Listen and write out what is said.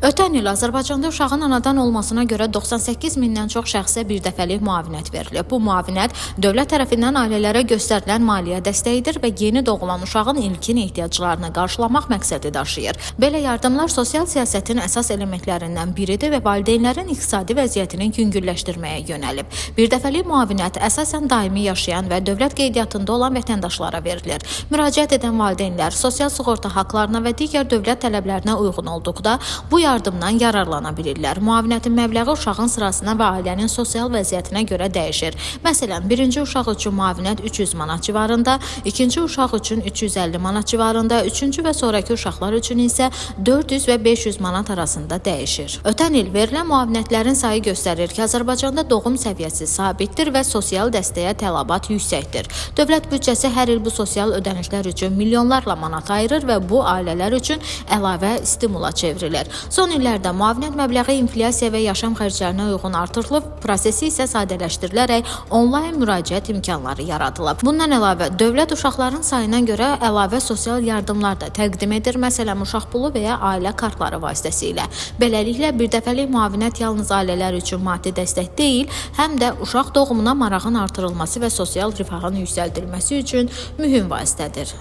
Ötən il Azərbaycanda uşağın anadan olmasına görə 98 mindən çox şəxsə birdəfəlik müavinət verilib. Bu müavinət dövlət tərəfindən ailələrə göstərilən maliyyə dəstəyidir və yeni doğulan uşağın ilkin ehtiyaclarını qarşılamaq məqsədi daşıyır. Belə yardımlar sosial siyasətin əsas elementlərindən biridir və valideynlərin iqtisadi vəziyyətini yüngülləşdirməyə yönəlib. Birdəfəlik müavinət əsasən daimi yaşayan və dövlət qeydiyyatında olan vətəndaşlara verilir. Müraciət edən valideynlər sosial sığorta haqlarına və digər dövlət tələblərinə uyğun olduqda bu yardımdan yararlana bilirlər. Müavinətin məbləği uşağın sırasına və ailənin sosial vəziyyətinə görə dəyişir. Məsələn, birinci uşaq üçün müavinət 300 manat civarında, ikinci uşaq üçün 350 manat civarında, üçüncü və sonraki uşaqlar üçün isə 400 və 500 manat arasında dəyişir. Ötən il verilən müavinətlərin sayı göstərir ki, Azərbaycanda doğum səviyyəsi sabitdir və sosial dəstəyə tələbat yüksəkdir. Dövlət büdcəsi hər il bu sosial ödənişlər üçün milyonlarla manat ayırır və bu ailələr üçün əlavə stimula çevrilir. Son illərdə müavinət məbləği inflyasiya və yaşam xərclərinə uyğun artırılıb, prosesi isə sadələşdirilərək onlayn müraciət imkanları yaradılıb. Bundan əlavə, dövlət uşaqların sayına görə əlavə sosial yardımlar da təqdim edir, məsələn, uşaq pulu və ya ailə kartları vasitəsilə. Beləliklə, birdəfəlik müavinət yalnız ailələr üçün maddi dəstək deyil, həm də uşaq doğumuna marağın artırılması və sosial rifahın yüksəldilməsi üçün mühüm vasitədir.